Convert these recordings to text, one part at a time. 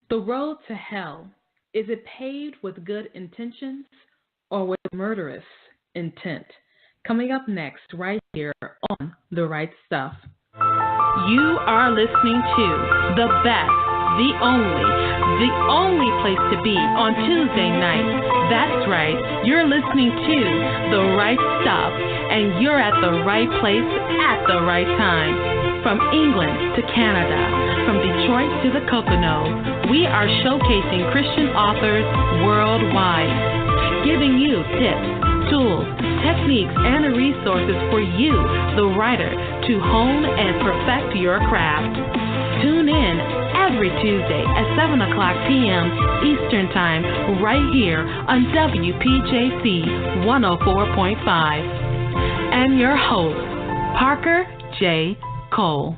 The road to hell, is it paved with good intentions or with murderous intent? Coming up next, right here on The Right Stuff. You are listening to the best, the only place to be on Tuesday night. That's right, you're listening to The Right Stuff, and you're at the right place at the right time. From England to Canada, from Detroit to the Poconos, we are showcasing Christian authors worldwide, giving you tips, tools, techniques, and resources for you, the writer, to hone and perfect your craft. Tune in every Tuesday at 7 o'clock p.m. Eastern Time right here on WPJC 104.5. And your host, Parker J. Cole.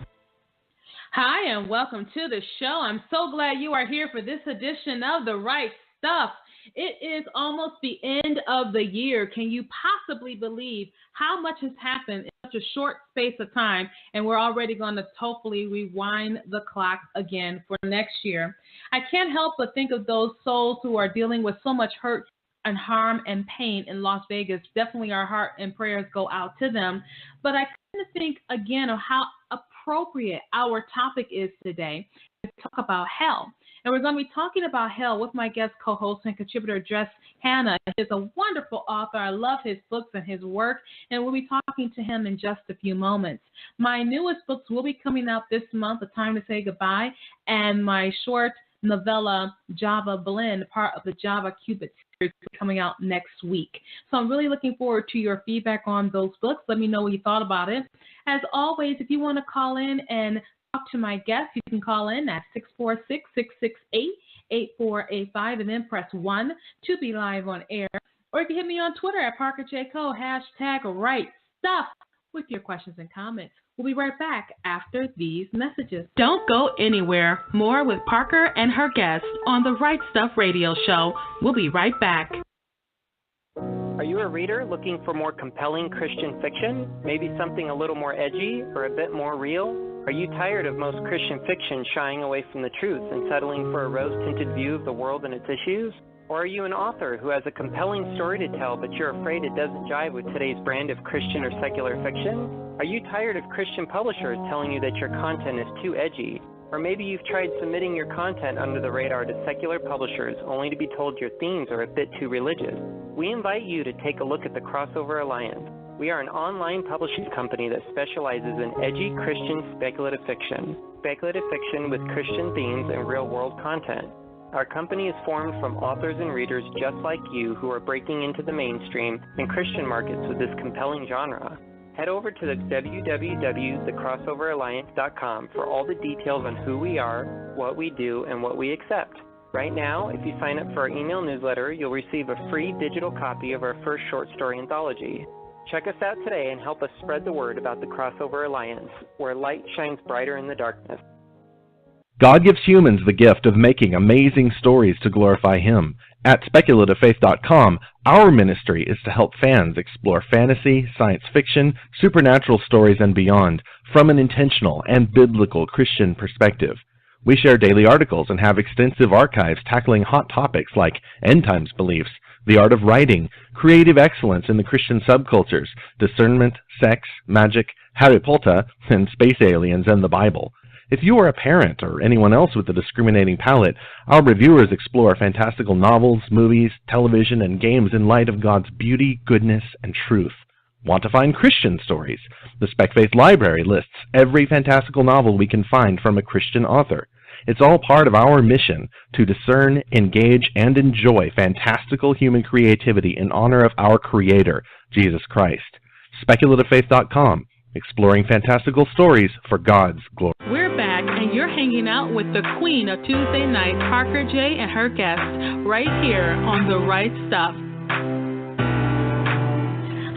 Hi, and welcome to the show. I'm so glad you are here for this edition of The Right Stuff. It is almost the end of the year. Can you possibly believe how much has happened in such a short space of time? And we're already going to hopefully rewind the clock again for next year. I can't help but think of those souls who are dealing with so much hurt and harm and pain in Las Vegas. Definitely our heart and prayers go out to them. But I kind of think again of how appropriate our topic is today to talk about hell. And we're going to be talking about hell with my guest co-host and contributor, Jess Hanna. He's a wonderful author. I love his books and his work, and we'll be talking to him in just a few moments. My newest books will be coming out this month, A Time to Say Goodbye, and my short novella, Java Blend, part of the Java Cupid series, coming out next week. So I'm really looking forward to your feedback on those books. Let me know what you thought about it. As always, if you want to call in and talk to my guests, you can call in at 646-668-8485 and then press 1 to be live on air. Or you can hit me on Twitter at Parker J. Cole, hashtag Right Stuff, with your questions and comments. We'll be right back after these messages. Don't go anywhere. More with Parker and her guests on the Right Stuff radio show. We'll be right back. Are you a reader looking for more compelling Christian fiction? Maybe something a little more edgy or a bit more real? Are you tired of most Christian fiction shying away from the truth and settling for a rose-tinted view of the world and its issues? Or are you an author who has a compelling story to tell, but you're afraid it doesn't jive with today's brand of Christian or secular fiction? Are you tired of Christian publishers telling you that your content is too edgy? Or maybe you've tried submitting your content under the radar to secular publishers only to be told your themes are a bit too religious? We invite you to take a look at the Crossover Alliance. We are an online publishing company that specializes in edgy Christian speculative fiction with Christian themes and real-world content. Our company is formed from authors and readers just like you who are breaking into the mainstream and Christian markets with this compelling genre. Head over to the www.thecrossoveralliance.com for all the details on who we are, what we do, and what we accept. Right now, if you sign up for our email newsletter, you'll receive a free digital copy of our first short story anthology. Check us out today and help us spread the word about the Crossover Alliance, where light shines brighter in the darkness. God gives humans the gift of making amazing stories to glorify Him. At speculativefaith.com, our ministry is to help fans explore fantasy, science fiction, supernatural stories, and beyond from an intentional and biblical Christian perspective. We share daily articles and have extensive archives tackling hot topics like end times beliefs, the art of writing, creative excellence in the Christian subcultures, discernment, sex, magic, Harry Potter, and space aliens and the Bible. If you are a parent or anyone else with a discriminating palate, our reviewers explore fantastical novels, movies, television, and games in light of God's beauty, goodness, and truth. Want to find Christian stories? The Spec Faith Library lists every fantastical novel we can find from a Christian author. It's all part of our mission to discern, engage, and enjoy fantastical human creativity in honor of our Creator, Jesus Christ. SpeculativeFaith.com, exploring fantastical stories for God's glory. We're back, and you're hanging out with the queen of Tuesday night, Parker J. and her guests, right here on The Right Stuff.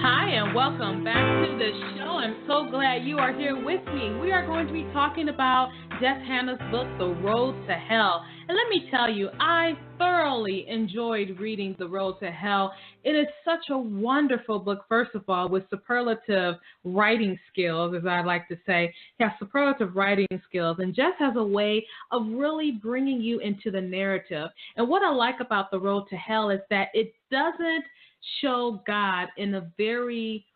Hi, and welcome back to the show. I'm so glad you are here with me. We are going to be talking about Jess Hannah's book, The Road to Hell. And let me tell you, I thoroughly enjoyed reading The Road to Hell. It is such a wonderful book, first of all, with superlative writing skills, as I like to say. He has superlative writing skills. And Jess has a way of really bringing you into the narrative. And what I like about The Road to Hell is that it doesn't show God in a very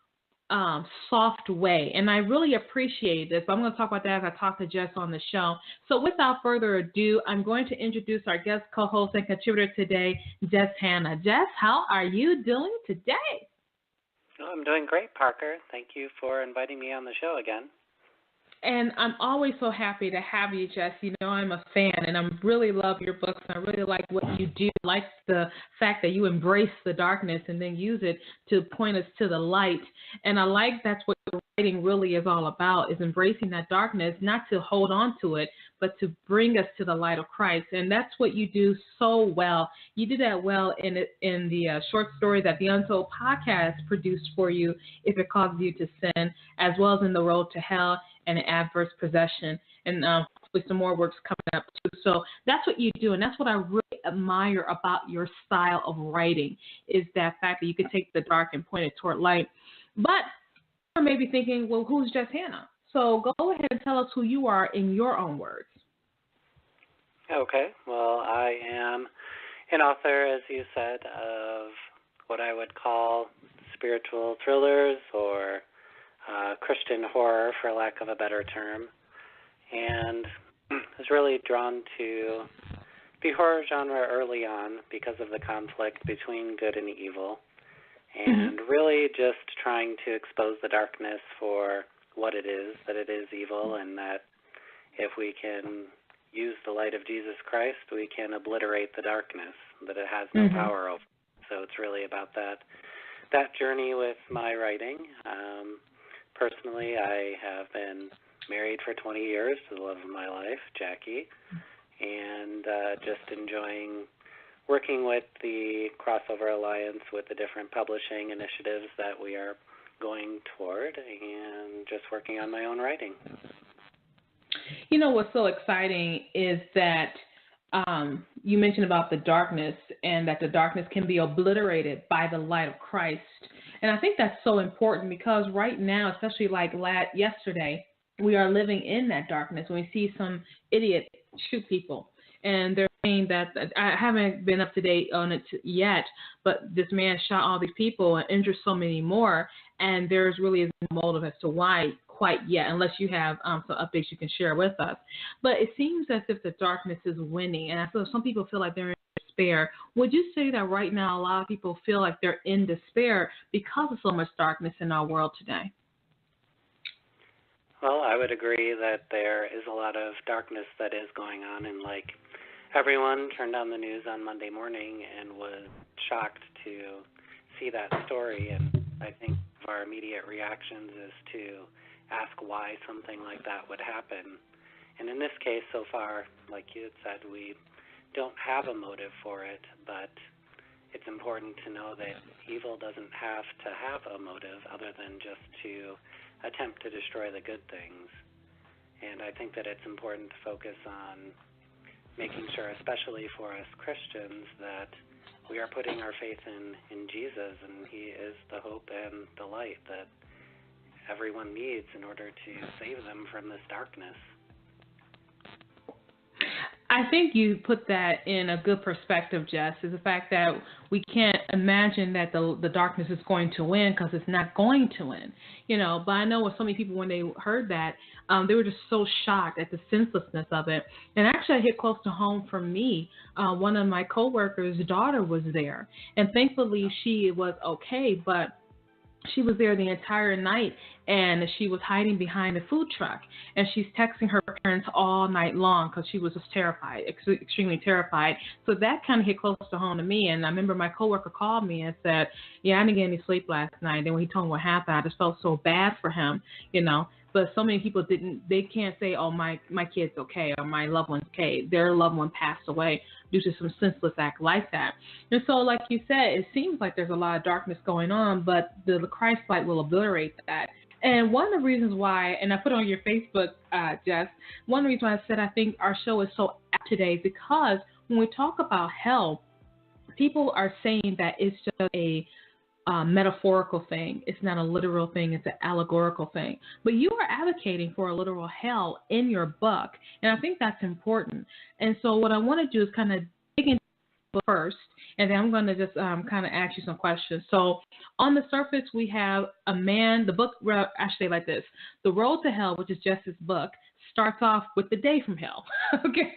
soft way. And I really appreciate this. I'm going to talk about that as I talk to Jess on the show. So without further ado, I'm going to introduce our guest co-host and contributor today, Jess Hannah. Jess, how are you doing today? Oh, I'm doing great, Parker. Thank you for inviting me on the show again. And I'm always so happy to have you, Jess. You know, I'm a fan, and I really love your books. I really like what you do. I like the fact that you embrace the darkness and then use it to point us to the light. And I like that's what your writing really is all about, is embracing that darkness, not to hold on to it, but to bring us to the light of Christ. And that's what you do so well. You did that well in the short story that the Untold podcast produced for you, If It Causes You to Sin, as well as in The Road to Hell and Adverse Possession, and with some more works coming up too. So that's what you do, and that's what I really admire about your style of writing, is that fact that you can take the dark and point it toward light. But you may be thinking, well, who's Jess Hannah? So go ahead and tell us who you are in your own words. Okay. Well, I am an author, as you said, of what I would call spiritual thrillers or Christian horror, for lack of a better term, and was really drawn to the horror genre early on because of the conflict between good and evil, and really just trying to expose the darkness for what it is, that it is evil, and that if we can use the light of Jesus Christ, we can obliterate the darkness, that it has no power over. So it's really about that journey with my writing. Personally, I have been married for 20 years to the love of my life, Jackie, and just enjoying working with the Crossover Alliance with the different publishing initiatives that we are going toward, and just working on my own writing. You know what's so exciting is that you mentioned about the darkness, and that the darkness can be obliterated by the light of Christ. And I think that's so important, because right now, especially like yesterday, we are living in that darkness when we see some idiot shoot people. And they're saying that, I haven't been up to date on it yet, but this man shot all these people and injured so many more, and there's really no motive as to why quite yet, unless you have some updates you can share with us. But it seems as if the darkness is winning, and I feel some people feel like they're in despair. Would you say that right now a lot of people feel like they're in despair because of so much darkness in our world today? Well, I would agree that there is a lot of darkness that is going on, and like everyone turned on the news on Monday morning and was shocked to see that story, and I think our immediate reactions is to ask why something like that would happen. And in this case, so far, like you had said, we don't have a motive for it, but it's important to know that evil doesn't have to have a motive other than just to attempt to destroy the good things. And I think that it's important to focus on making sure, especially for us Christians, that we are putting our faith in Jesus, and he is the hope and the light that everyone needs in order to save them from this darkness. I think you put that in a good perspective, Jess, is the fact that we can't imagine that the darkness is going to win, because it's not going to win. You know, but I know with so many people, when they heard that, they were just so shocked at the senselessness of it. And actually, it hit close to home for me. One of my coworkers' daughter was there, and thankfully she was okay, but she was there the entire night, and she was hiding behind a food truck, and she's texting her parents all night long because she was just terrified, extremely terrified. So that kind of hit close to home to me. And I remember my coworker called me and said, yeah, I didn't get any sleep last night. And when he told me what happened, I just felt so bad for him, you know. But so many people they can't say, oh, my kid's okay, or my loved one's okay. Their loved one passed away due to some senseless act like that. And so, like you said, it seems like there's a lot of darkness going on, but the Christ light will obliterate that. And one of the reasons why, and I put on your Facebook, Jess, one of the reasons why I said I think our show is so apt today is because when we talk about hell, people are saying that it's just a metaphorical thing. It's not a literal thing. It's an allegorical thing. But you are advocating for a literal hell in your book, and I think that's important. And so what I want to do is kind of dig into the book first, and then I'm going to just kind of ask you some questions. So on the surface, we have a man. The book, actually like this. The Road to Hell, which is Jess's book, starts off with the day from hell. Okay?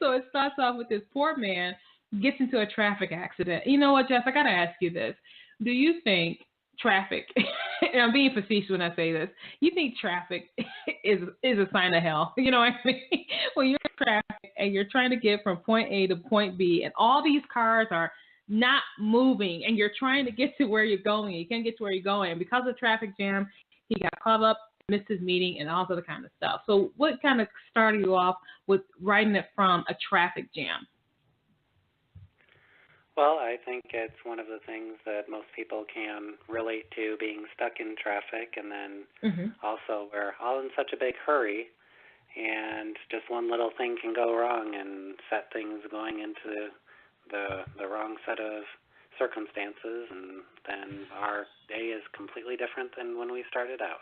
So it starts off with this poor man gets into a traffic accident. You know what, Jess? I got to ask you this. Do you think traffic, and I'm being facetious when I say this, you think traffic is a sign of hell? You know what I mean? When you're in traffic and you're trying to get from point A to point B, and all these cars are not moving, and you're trying to get to where you're going, you can't get to where you're going. And because of traffic jam, he got caught up, missed his meeting, and all this other kind of stuff. So what kind of started you off with writing it from a traffic jam? Well, I think it's one of the things that most people can relate to, being stuck in traffic, and then also we're all in such a big hurry, and just one little thing can go wrong and set things going into the wrong set of circumstances, and then our day is completely different than when we started out.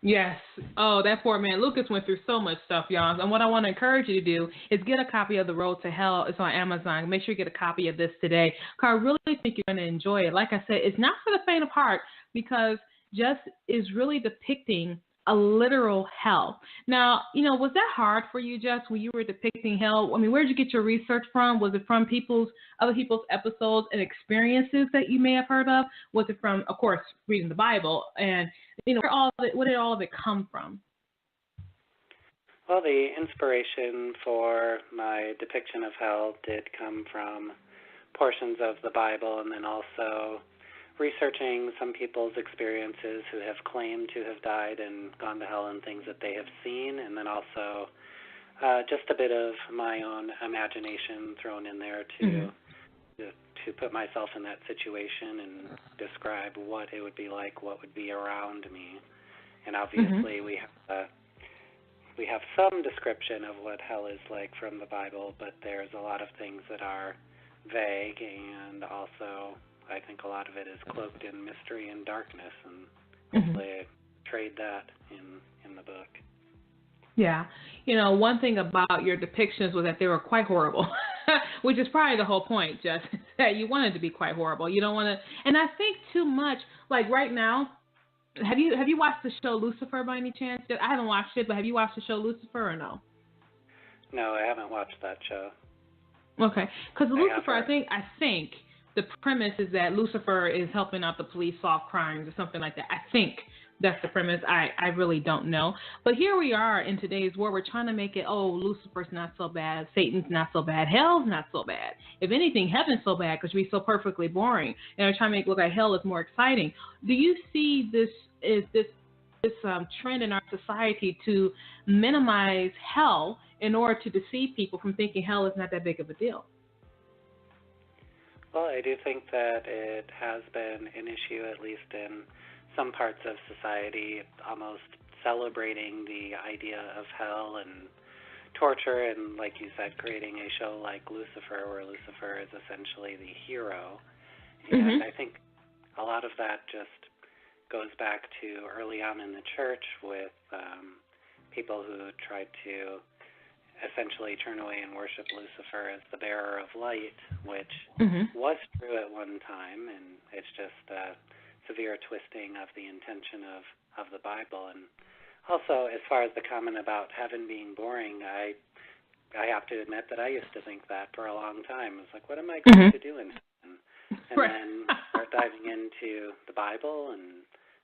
Yes. Oh, that poor man. Lucas went through so much stuff, y'all. And what I want to encourage you to do is get a copy of The Road to Hell. It's on Amazon. Make sure you get a copy of this today, because I really think you're going to enjoy it. Like I said, it's not for the faint of heart, because Jess is really depicting a literal hell. Now, was that hard for you, Jess, when you were depicting hell? I mean, where did you get your research from? Was it from other people's episodes and experiences that you may have heard of? Was it from, of course, reading the Bible? And, where did all of it come from? Well, the inspiration for my depiction of hell did come from portions of the Bible, and then also researching some people's experiences who have claimed to have died and gone to hell and things that they have seen, and then also just a bit of my own imagination thrown in there to put myself in that situation and describe what it would be like, what would be around me. And obviously we have some description of what hell is like from the Bible, but there's a lot of things that are vague, and also I think a lot of it is cloaked in mystery and darkness, and hopefully I trade that in the book. Yeah. One thing about your depictions was that they were quite horrible, which is probably the whole point, Jess, that you wanted to be quite horrible. You don't want to, and I think too much, like right now, have you watched the show Lucifer by any chance? I haven't watched it, but have you watched the show Lucifer or no? No, I haven't watched that show. Okay. Because Lucifer, I think the premise is that Lucifer is helping out the police solve crimes or something like that. I think that's the premise. I really don't know. But here we are in today's world. We're trying to make it, Lucifer's not so bad. Satan's not so bad. Hell's not so bad. If anything, heaven's so bad because we're so perfectly boring. And we're trying to make it look like hell is more exciting. Do you see this trend in our society to minimize hell in order to deceive people from thinking hell is not that big of a deal? Well, I do think that it has been an issue, at least in some parts of society, almost celebrating the idea of hell and torture, and like you said, creating a show like Lucifer, where Lucifer is essentially the hero. And I think a lot of that just goes back to early on in the church with people who tried to essentially turn away and worship Lucifer as the bearer of light, which was true at one time, and it's just a severe twisting of the intention of the Bible. And also, as far as the comment about heaven being boring, I have to admit that I used to think that for a long time. It's like, what am I going to do in heaven? And then start diving into the Bible and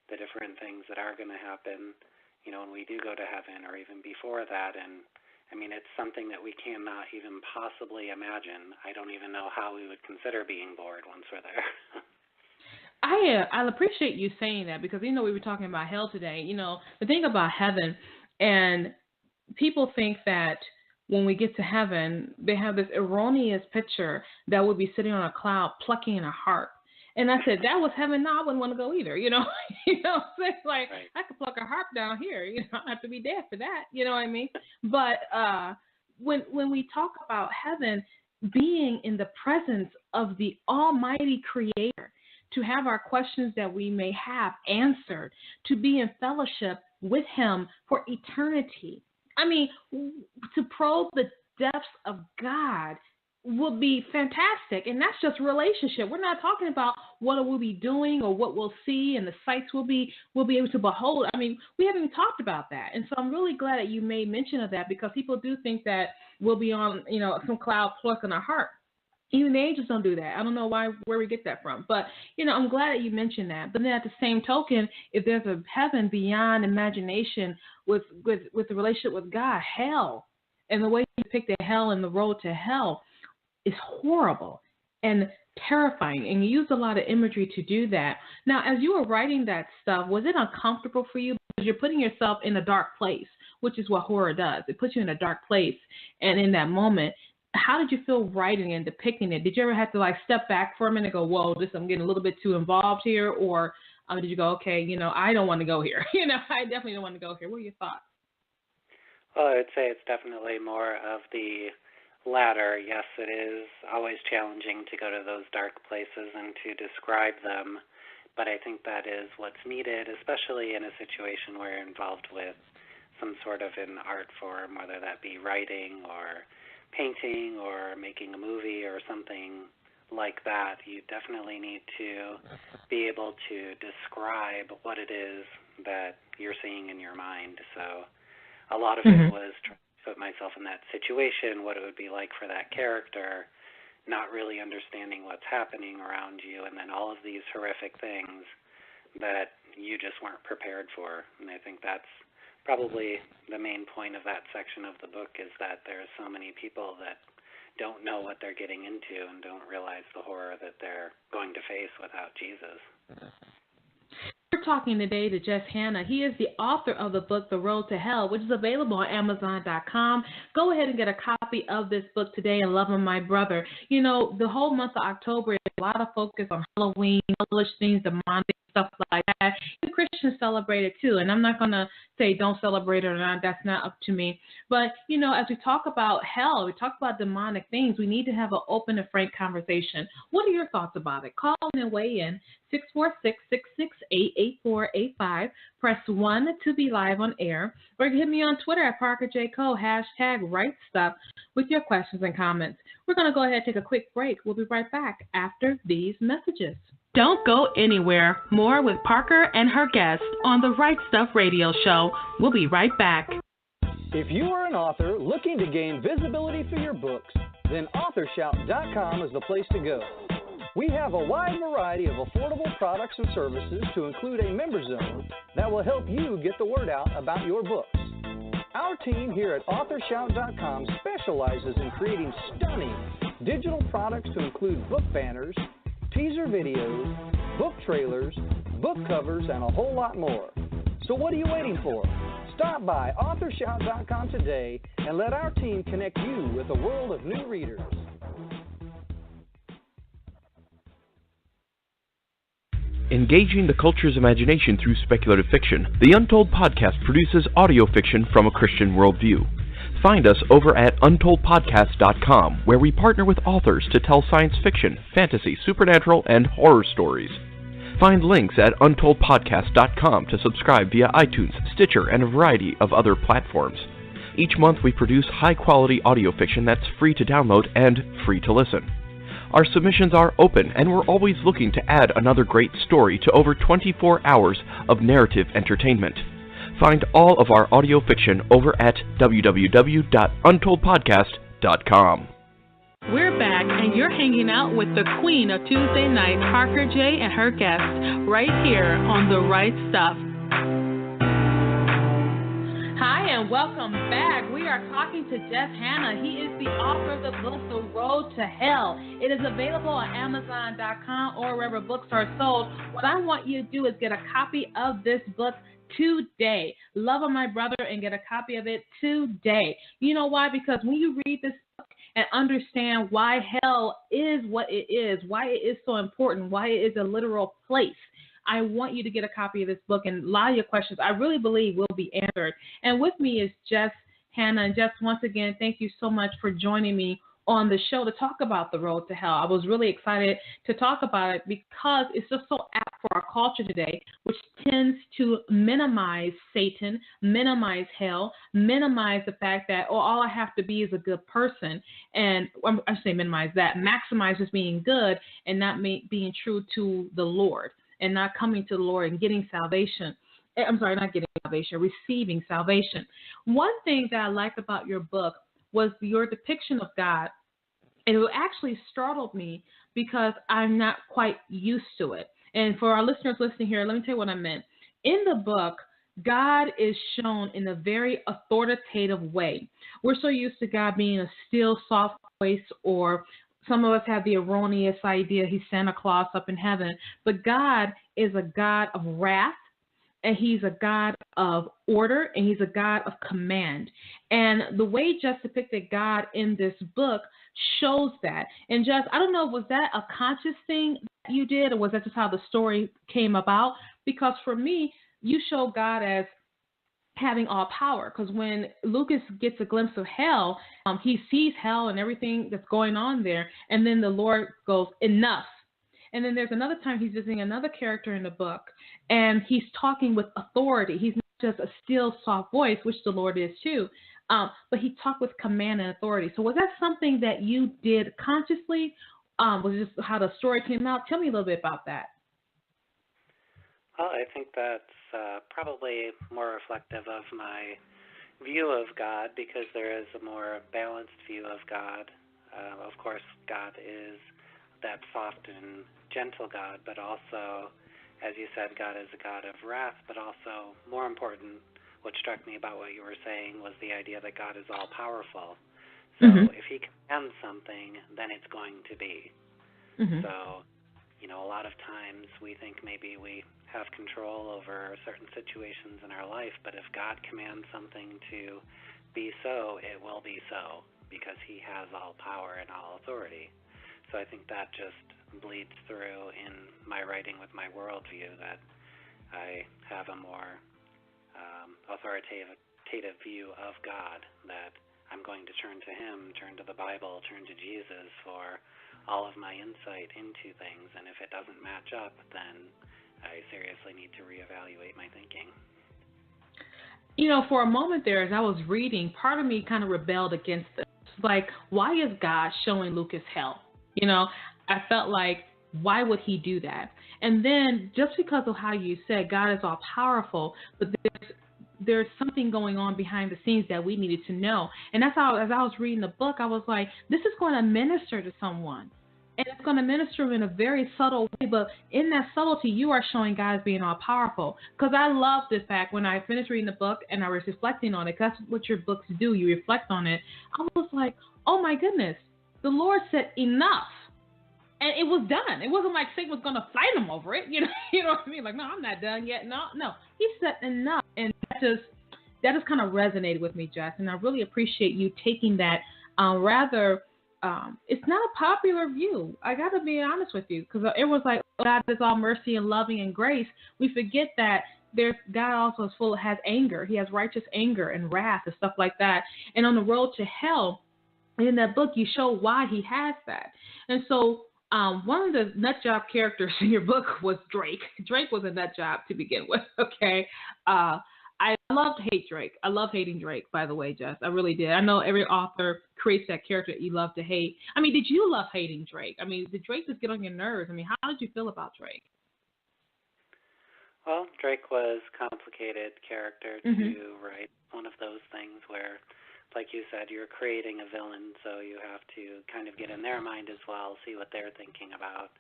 the different things that are going to happen, when we do go to heaven, or even before that. And I mean, it's something that we cannot even possibly imagine. I don't even know how we would consider being bored once we're there. I appreciate you saying that, because, we were talking about hell today. The thing about heaven, and people think that when we get to heaven, they have this erroneous picture that we'll be sitting on a cloud plucking in a harp. And I said, that was heaven. No, I wouldn't want to go either. You know, you know what I'm saying? Like, Right. I could pluck a harp down here. You know, I have to be dead for that. You know what I mean? But when we talk about heaven, being in the presence of the Almighty Creator, to have our questions that we may have answered, to be in fellowship with Him for eternity. I mean, to probe the depths of God will be fantastic, and that's just relationship. We're not talking about what we'll be doing or what we'll see and the sights we'll be able to behold. I mean, we haven't even talked about that, and so I'm really glad that you made mention of that, because people do think that we'll be on, you know, some cloud plucking our heart. Even the angels don't do that. I don't know where we get that from. But, you know, I'm glad that you mentioned that. But then at the same token, if there's a heaven beyond imagination with the relationship with God, hell, and the way you pick the hell and the road to hell is horrible and terrifying. And you used a lot of imagery to do that. Now, as you were writing that stuff, was it uncomfortable for you? Because you're putting yourself in a dark place, which is what horror does. It puts you in a dark place. And in that moment, how did you feel writing and depicting it? Did you ever have to like step back for a minute and go, whoa, I'm getting a little bit too involved here? Or did you go, okay, you know, I don't want to go here. You know, I definitely don't want to go here. What are your thoughts? Well, I would say it's definitely more of the latter. Yes, it is always challenging to go to those dark places and to describe them, but I think that is what's needed, especially in a situation where you're involved with some sort of an art form, whether that be writing or painting or making a movie or something like that. You definitely need to be able to describe what it is that you're seeing in your mind. So a lot of it was trying to put myself in that situation, what it would be like for that character, not really understanding what's happening around you, and then all of these horrific things that you just weren't prepared for. And I think that's probably the main point of that section of the book, is that there's so many people that don't know what they're getting into and don't realize the horror that they're going to face without Jesus. We're talking today to Jeff Hanna. He is the author of the book, The Road to Hell, which is available on Amazon.com. Go ahead and get a copy of this book today and love him, my brother. You know, the whole month of October is a lot of focus on Halloween, hellish things, demonic stuff like that. And Christians celebrate it too. And I'm not going to say don't celebrate it or not. That's not up to me. But, you know, as we talk about hell, we talk about demonic things, we need to have an open and frank conversation. What are your thoughts about it? Call in and weigh in. 646-668-8485. Press 1 to be live on air. Or hit me on Twitter at ParkerJCo, #RightStuff, with your questions and comments. We're going to go ahead and take a quick break. We'll be right back after these messages. Don't go anywhere. More with Parker and her guest on the Right Stuff Radio Show. We'll be right back. If you are an author looking to gain visibility for your books, then AuthorShout.com is the place to go. We have a wide variety of affordable products and services to include a member zone that will help you get the word out about your books. Our team here at AuthorShout.com specializes in creating stunning digital products to include book banners, teaser videos, book trailers, book covers, and a whole lot more. So what are you waiting for? Stop by AuthorShout.com today and let our team connect you with a world of new readers. Engaging the culture's imagination through speculative fiction, the Untold Podcast produces audio fiction from a Christian worldview. Find us over at untoldpodcast.com, where we partner with authors to tell science fiction, fantasy, supernatural, and horror stories. Find links at untoldpodcast.com to subscribe via iTunes, Stitcher, and a variety of other platforms. Each month we produce high-quality audio fiction that's free to download and free to listen. Our submissions are open, and we're always looking to add another great story to over 24 hours of narrative entertainment. Find all of our audio fiction over at www.untoldpodcast.com. We're back, and you're hanging out with the queen of Tuesday night, Parker J. and her guest, right here on The Right Stuff. Hi, and welcome back. We are talking to Jeff Hanna. He is the author of the book, The Road to Hell. It is available on Amazon.com or wherever books are sold. What I want you to do is get a copy of this book today. Love on my brother and get a copy of it today. You know why? Because when you read this book and understand why hell is what it is, why it is so important, why it is a literal place. I want you to get a copy of this book, and a lot of your questions I really believe will be answered. And with me is Jess Hannah. And Jess, once again, thank you so much for joining me on the show to talk about the road to hell. I was really excited to talk about it because it's just so apt for our culture today, which tends to minimize Satan, minimize hell, minimize the fact that, oh, all I have to be is a good person. And I say minimize that, maximize just being good and not being true to the Lord and not coming to the Lord and getting salvation. I'm sorry, not getting salvation, receiving salvation. One thing that I liked about your book was your depiction of God. And it actually startled me because I'm not quite used to it. And for our listeners listening here, let me tell you what I meant. In the book, God is shown in a very authoritative way. We're so used to God being a still, soft voice, or some of us have the erroneous idea he's Santa Claus up in heaven. But God is a God of wrath, and he's a God of order, and he's a God of command. And the way Jess depicted God in this book shows that. And Jess, I don't know, was that a conscious thing that you did, or was that just how the story came about? Because for me, you show God as having all power, because when Lucas gets a glimpse of hell, he sees hell and everything that's going on there, and then the Lord goes, enough. And then there's another time he's visiting another character in the book, and he's talking with authority. He's not just a still, soft voice, which the Lord is too, but he talked with command and authority. So was that something that you did consciously? Was it just how the story came out? Tell me a little bit about that. Well, I think that's probably more reflective of my view of God, because there is a more balanced view of God. Of course, God is that soft and gentle God, but also, as you said, God is a God of wrath, but also, more important, what struck me about what you were saying was the idea that God is all-powerful. So if he commands something, then it's going to be. So, a lot of times we think maybe we have control over certain situations in our life, but if God commands something to be so, it will be so, because he has all power and all authority. So I think that just bleeds through in my writing with my worldview, that I have a more authoritative view of God, that I'm going to turn to him, turn to the Bible, turn to Jesus for all of my insight into things. And if it doesn't match up, then I seriously need to reevaluate my thinking. For a moment there, as I was reading, part of me kind of rebelled against this. Like, why is God showing Lucas hell? I felt like, why would he do that? And then just because of how you said God is all powerful, but there's something going on behind the scenes that we needed to know. And that's how, as I was reading the book, I was like, this is going to minister to someone. And it's going to minister in a very subtle way, but in that subtlety, you are showing God as being all powerful. Because I love the fact when I finished reading the book and I was reflecting on it, because that's what your books do, you reflect on it. I was like, oh my goodness, the Lord said enough. And it was done. It wasn't like Satan was going to fight him over it. You know what I mean? Like, no, I'm not done yet. No. He said enough. And that just kind of resonated with me, Jess. And I really appreciate you taking that it's not a popular view. I got to be honest with you, because it was like, God is all mercy and loving and grace. We forget that God also has anger. He has righteous anger and wrath and stuff like that. And on the road to hell, in that book, you show why he has that. And so one of the nut job characters in your book was Drake. Drake was a nut job to begin with, okay? I love to hate Drake. I love hating Drake, by the way, Jess. I really did. I know every author creates that character that you love to hate. I mean, did you love hating Drake? I mean, did Drake just get on your nerves? I mean, how did you feel about Drake? Well, Drake was a complicated character to write. One of those things where, like you said, you're creating a villain, so you have to kind of get in their mind as well, see what they're thinking about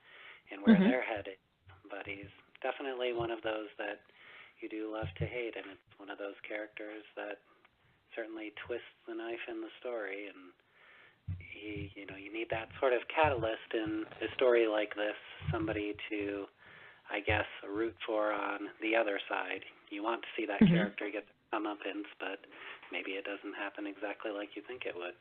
and where they're headed. But he's definitely one of those that you do love to hate, and it's one of those characters that certainly twists the knife in the story, and you need that sort of catalyst in a story like this, somebody to, I guess, root for on the other side. You want to see that character get their comeuppance, but maybe it doesn't happen exactly like you think it would.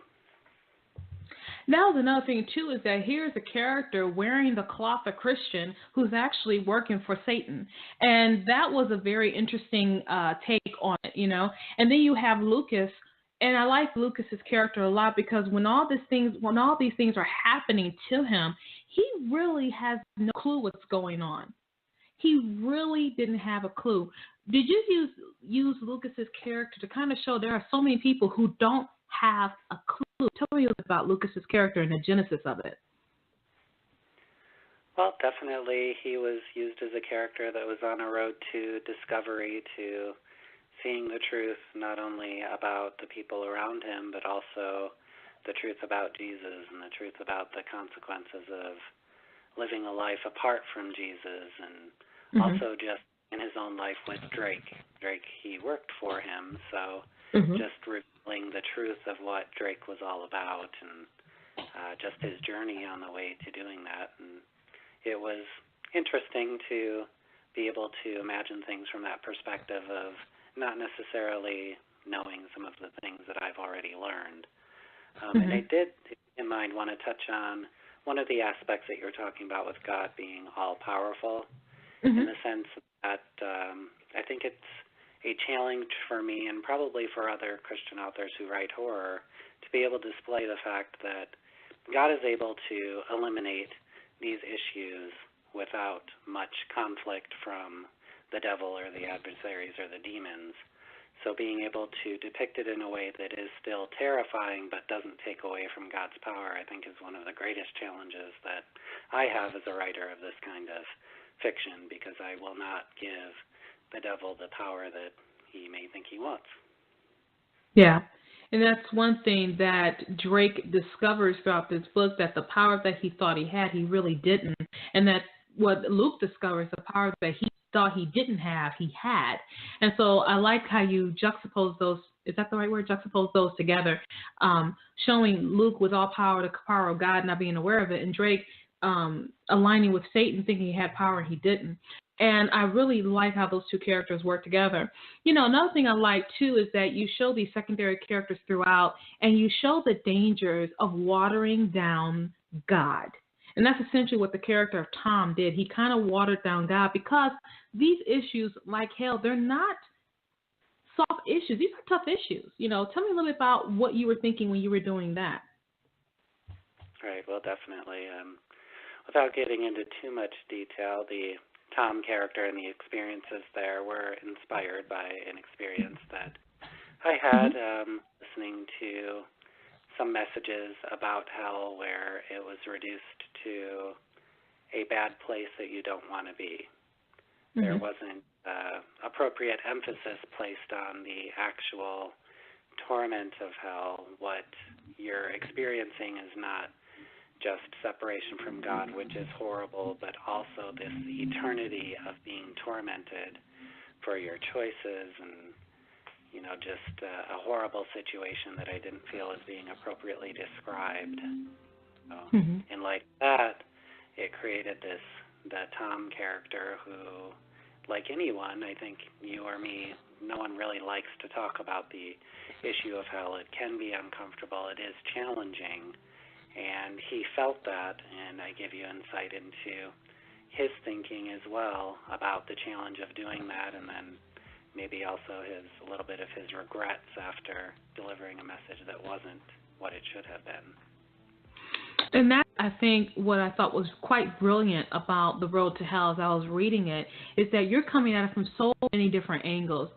Now, another thing, too, is that here's a character wearing the cloth of Christian who's actually working for Satan. And that was a very interesting take on it, you know. And then you have Lucas, and I like Lucas's character a lot because when all these things are happening to him, he really has no clue what's going on. He really didn't have a clue. Did you use Lucas's character to kind of show there are so many people who don't have a clue? Tell me about Lucas's character and the genesis of it. Well, definitely he was used as a character that was on a road to discovery, to seeing the truth not only about the people around him, but also the truth about Jesus and the truth about the consequences of living a life apart from Jesus, and also just in his own life with Drake. Drake, he worked for him, so just revealing the truth of what Drake was all about, and just his journey on the way to doing that. And it was interesting to be able to imagine things from that perspective of not necessarily knowing some of the things that I've already learned. And I did, in mind, want to touch on one of the aspects that you're talking about with God being all-powerful, in the sense that I think it's a challenge for me and probably for other Christian authors who write horror to be able to display the fact that God is able to eliminate these issues without much conflict from the devil or the adversaries or the demons. So being able to depict it in a way that is still terrifying but doesn't take away from God's power, I think is one of the greatest challenges that I have as a writer of this kind of fiction, because I will not give the devil the power that he may think he wants. Yeah. And that's one thing that Drake discovers throughout this book, that the power that he thought he had, he really didn't. And that's what Luke discovers, the power that he thought he didn't have, he had. And so I like how you juxtapose those, is that the right word? Juxtapose those together, showing Luke with all power, the power of God, not being aware of it, and Drake aligning with Satan, thinking he had power and he didn't. And I really like how those two characters work together. You know, another thing I like, too, is that you show these secondary characters throughout, and you show the dangers of watering down God. And that's essentially what the character of Tom did. He kind of watered down God, because these issues, like hell, they're not soft issues. These are tough issues. You know, tell me a little bit about what you were thinking when you were doing that. Right, well, definitely. Without getting into too much detail, the Tom character and the experiences there were inspired by an experience that I had listening to some messages about hell where it was reduced to a bad place that you don't want to be. There wasn't appropriate emphasis placed on the actual torment of hell. What you're experiencing is not just separation from God, which is horrible, but also this eternity of being tormented for your choices, and, you know, just a horrible situation that I didn't feel as being appropriately described. So, in light of that, it created the Tom character who, like anyone, I think you or me, no one really likes to talk about the issue of hell. It can be uncomfortable. It is challenging. And he felt that, and I give you insight into his thinking as well about the challenge of doing that, and then maybe also a little bit of his regrets after delivering a message that wasn't what it should have been. And that, I think, what I thought was quite brilliant about The Road to Hell as I was reading it, is that you're coming at it from so many different angles,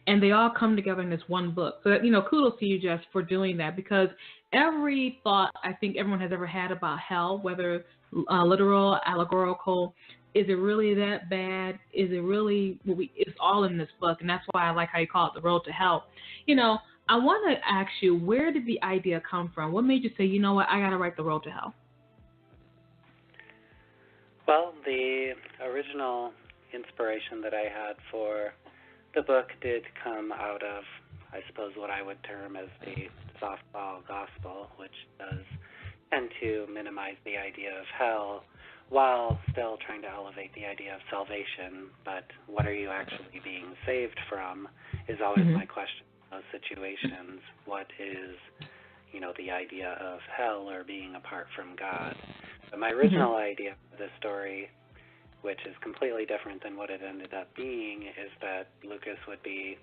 and they all come together in this one book. So, you know, kudos to you, Jess, for doing that, because every thought I think everyone has ever had about hell, whether literal, allegorical, is it really that bad? Is it really, it's all in this book, and that's why I like how you call it The Road to Hell. You know, I want to ask you, where did the idea come from? What made you say, you know what, I got to write The Road to Hell? Well, the original inspiration that I had for the book did come out of, I suppose, what I would term as the softball gospel, which does tend to minimize the idea of hell while still trying to elevate the idea of salvation. But what are you actually being saved from is always my question in those situations. What is, the idea of hell or being apart from God. But my original idea of the story, which is completely different than what it ended up being, is that Lucas would be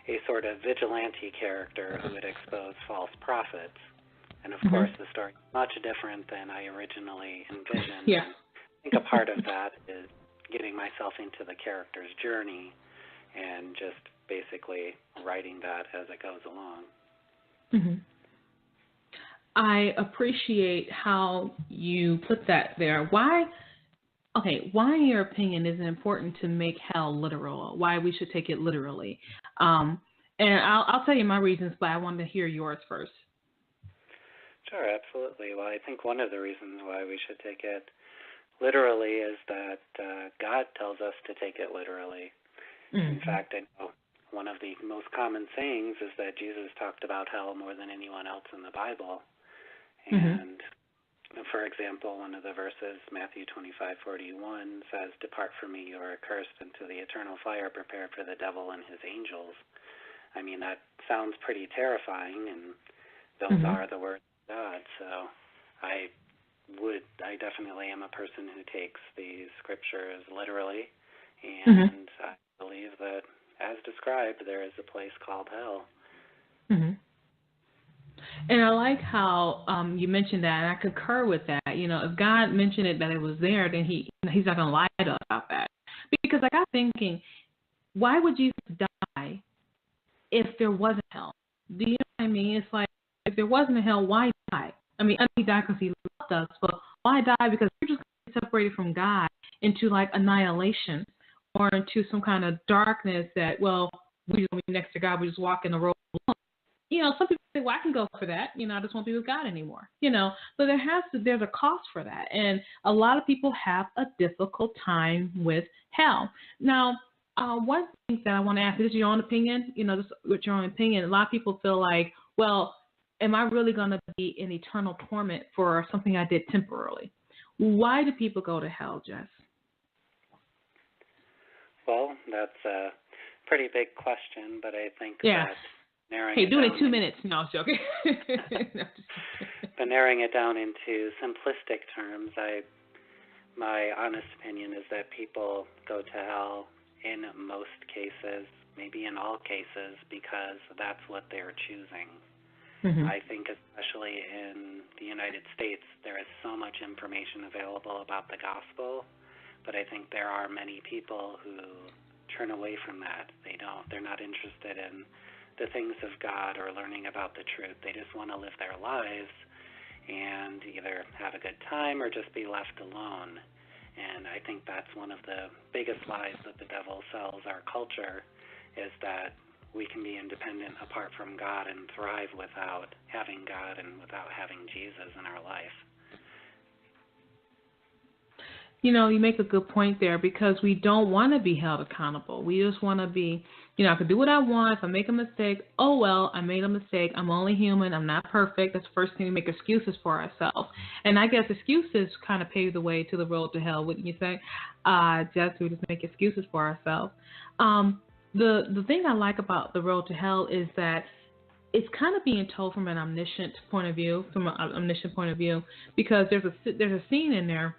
a sort of vigilante character who would expose false prophets. And of course, the story is much different than I originally envisioned. Yeah. I think a part of that is getting myself into the character's journey and just basically writing that as it goes along. I appreciate how you put that there. Why, in your opinion, is it important to make hell literal? Why we should take it literally? And I'll tell you my reasons, but I want to hear yours first. Sure, absolutely. Well, I think one of the reasons why we should take it literally is that God tells us to take it literally. In fact, I know one of the most common sayings is that Jesus talked about hell more than anyone else in the Bible. And, for example, one of the verses, Matthew 25:41, says, "Depart from me, you are accursed, into the eternal fire prepared for the devil and his angels." I mean, that sounds pretty terrifying, and those are the words of God. So I definitely am a person who takes these scriptures literally, and I believe that, as described, there is a place called hell. And I like how you mentioned that, and I concur with that. If God mentioned it that it was there, then He's not going to lie to us about that. Because I got thinking, why would Jesus die if there wasn't hell? Do you know what I mean? It's like, if there wasn't a hell, why die? I mean, He died because He loved us, but why die? Because we're just going to be separated from God into like annihilation or into some kind of darkness that, well, we just want to be next to God, we just walk in the road alone. Some people say, well, I can go for that. I just won't be with God anymore. But there's a cost for that. And a lot of people have a difficult time with hell. Now, one thing that I want to ask, this is your own opinion, just with your own opinion. A lot of people feel like, well, am I really going to be in eternal torment for something I did temporarily? Why do people go to hell, Jess? Well, that's a pretty big question, but I think that narrowing do it in 2 minutes. No, I was joking. But narrowing it down into simplistic terms, my honest opinion is that people go to hell in most cases, maybe in all cases, because that's what they're choosing. I think especially in the United States, there is so much information available about the gospel, but I think there are many people who turn away from that. They're not interested in the things of God or learning about the truth. They just want to live their lives and either have a good time or just be left alone. And I think that's one of the biggest lies that the devil sells our culture, is that we can be independent apart from God and thrive without having God and without having Jesus in our life. You make a good point there, because we don't want to be held accountable. We just want to be, I can do what I want. If I make a mistake, oh, well, I made a mistake. I'm only human. I'm not perfect. That's the first thing, we make excuses for ourselves. And I guess excuses kind of pave the way to the road to hell, wouldn't you say? Just we just make excuses for ourselves. The thing I like about the road to hell is that it's kind of being told from an omniscient point of view, because there's a scene in there.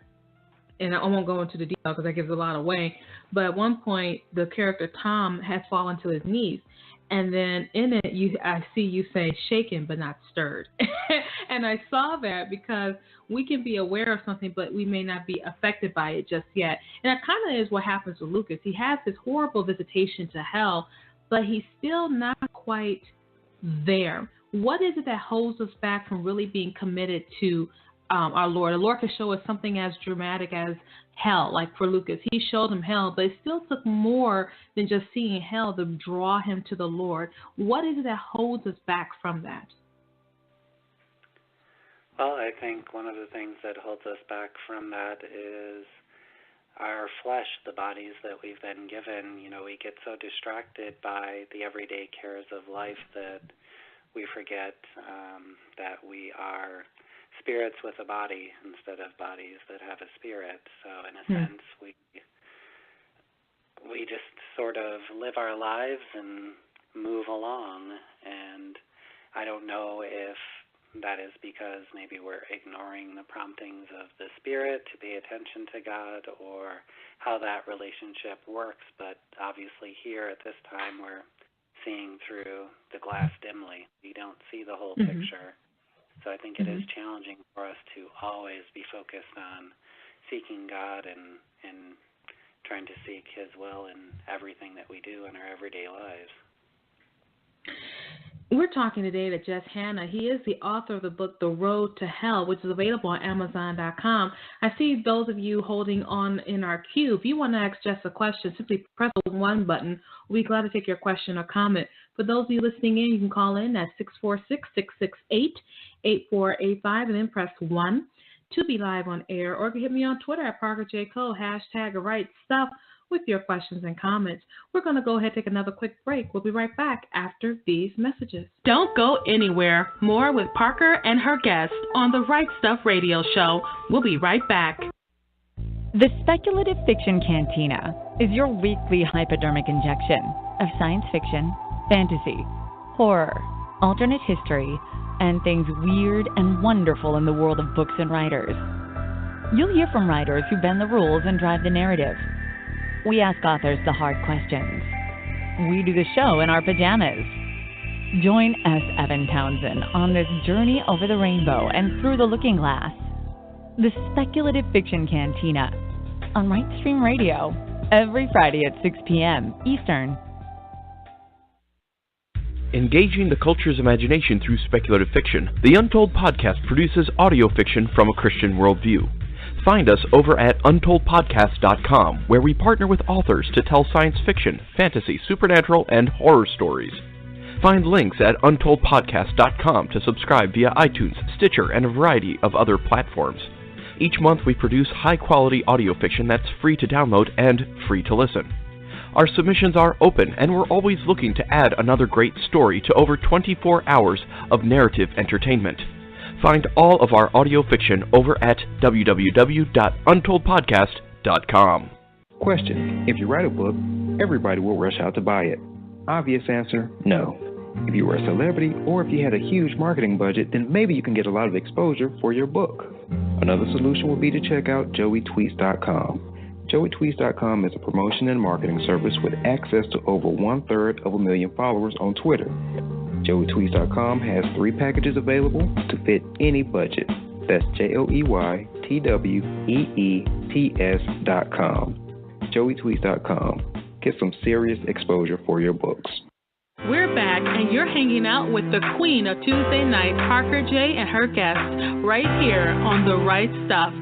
And I won't go into the detail because that gives a lot away. But at one point, the character Tom has fallen to his knees. And then in it, I see you say shaken but not stirred. And I saw that because we can be aware of something, but we may not be affected by it just yet. And that kind of is what happens with Lucas. He has this horrible visitation to hell, but he's still not quite there. What is it that holds us back from really being committed to our Lord? The Lord can show us something as dramatic as hell, like for Lucas. He showed him hell, but it still took more than just seeing hell to draw him to the Lord. What is it that holds us back from that? Well, I think one of the things that holds us back from that is our flesh, the bodies that we've been given. We get so distracted by the everyday cares of life that we forget that we are spirits with a body instead of bodies that have a spirit. So in a sense, we just sort of live our lives and move along. And I don't know if that is because maybe we're ignoring the promptings of the Spirit to pay attention to God, or how that relationship works. But obviously here at this time we're seeing through the glass dimly. We don't see the whole picture. So I think it is challenging for us to always be focused on seeking God and trying to seek His will in everything that we do in our everyday lives. We're talking today to Jess Hanna. He is the author of the book, The Road to Hell, which is available on Amazon.com. I see those of you holding on in our queue. If you want to ask Jess a question, simply press the 1 button. We'll be glad to take your question or comment. For those of you listening in, you can call in at 646-668-8485 and then press 1 to be live on air. Or you can hit me on Twitter at ParkerJCole, #RightStuff, with your questions and comments. We're going to go ahead and take another quick break. We'll be right back after these messages. Don't go anywhere. More with Parker and her guest on the Right Stuff Radio Show. We'll be right back. The Speculative Fiction Cantina is your weekly hypodermic injection of science fiction, fantasy, horror, alternate history, and things weird and wonderful in the world of books and writers. You'll hear from writers who bend the rules and drive the narrative. We ask authors the hard questions. We do the show in our pajamas. Join S. Evan Townsend on this journey over the rainbow and through the looking glass. The Speculative Fiction Cantina on Rightstream Radio every Friday at 6 p.m. Eastern. Engaging the culture's imagination through speculative fiction, the Untold Podcast produces audio fiction from a Christian worldview. Find us over at untoldpodcast.com, where we partner with authors to tell science fiction, fantasy, supernatural, and horror stories. Find links at untoldpodcast.com to subscribe via iTunes, Stitcher, and a variety of other platforms. Each month we produce high-quality audio fiction that's free to download and free to listen. Our submissions are open, and we're always looking to add another great story to over 24 hours of narrative entertainment. Find all of our audio fiction over at www.untoldpodcast.com. Question: if you write a book, everybody will rush out to buy it. Obvious answer, no. If you were a celebrity or if you had a huge marketing budget, then maybe you can get a lot of exposure for your book. Another solution would be to check out joeytweets.com. joeytweets.com is a promotion and marketing service with access to over 1/3 of a million followers on Twitter. joeytweets.com has 3 packages available to fit any budget. That's joeytweets.com. joeytweets.com. Get some serious exposure for your books. We're back, and you're hanging out with the queen of Tuesday night, Parker J. and her guest, right here on The Right Stuff.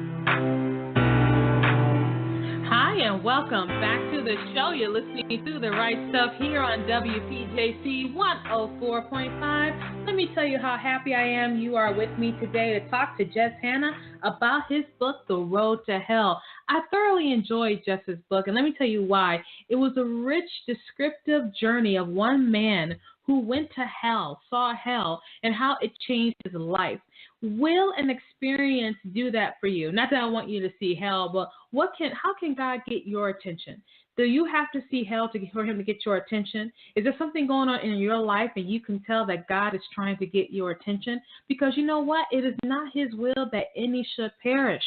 Hi, and welcome back to the show. You're listening to The Right Stuff here on WPJC 104.5. Let me tell you how happy I am you are with me today to talk to Jess Hanna about his book, The Road to Hell. I thoroughly enjoyed Jess's book, and let me tell you why. It was a rich, descriptive journey of one man who went to hell, saw hell, and how it changed his life. Will an experience do that for you? Not that I want you to see hell, but how can God get your attention? Do you have to see hell for him to get your attention? Is there something going on in your life and you can tell that God is trying to get your attention? Because you know what? It is not his will that any should perish,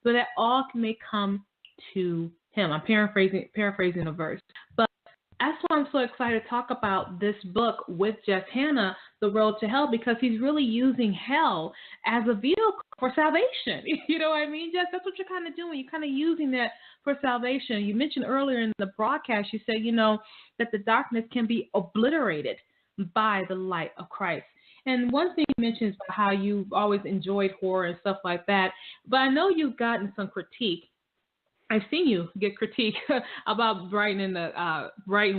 but that all may come to him. I'm paraphrasing a verse. But that's why I'm so excited to talk about this book with Jess Hanna, The Road to Hell, because he's really using hell as a vehicle for salvation. You know what I mean, Jess? That's what you're kind of doing. You're kind of using that for salvation. You mentioned earlier in the broadcast, you said, that the darkness can be obliterated by the light of Christ. And one thing you mentioned is how you've always enjoyed horror and stuff like that. But I know you've gotten some critique. I've seen you get critique about writing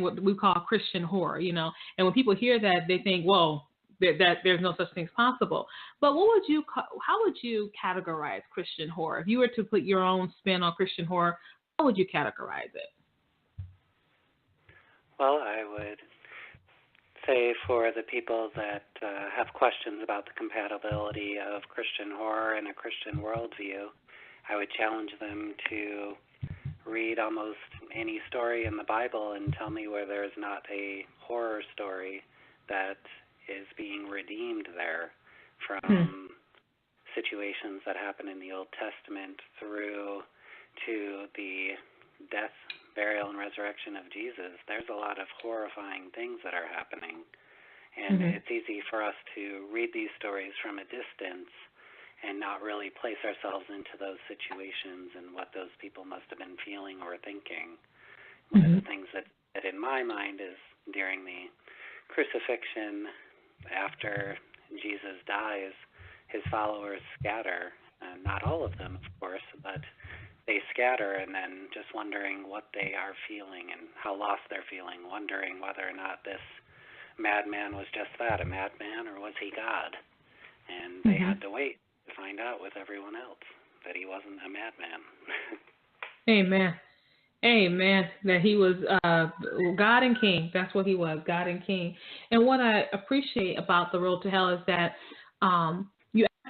what we call Christian horror, And when people hear that, they think, whoa, that there's no such thing as possible. But how would you categorize Christian horror? If you were to put your own spin on Christian horror, how would you categorize it? Well, I would say for the people that have questions about the compatibility of Christian horror and a Christian worldview, I would challenge them to read almost any story in the Bible and tell me where there's not a horror story that is being redeemed there. from situations that happen in the Old Testament through to the death, burial, and resurrection of Jesus. There's a lot of horrifying things that are happening. And it's easy for us to read these stories from a distance and not really place ourselves into those situations and what those people must have been feeling or thinking. One of the things that in my mind is during the crucifixion, after Jesus dies, his followers scatter. Not all of them, of course, but they scatter, and then just wondering what they are feeling and how lost they're feeling, wondering whether or not this madman was just that, a madman, or was he God? And they had to wait to find out with everyone else that he wasn't a madman. Amen. Amen. That he was God and King. That's what he was, God and King. And what I appreciate about The Road to Hell is that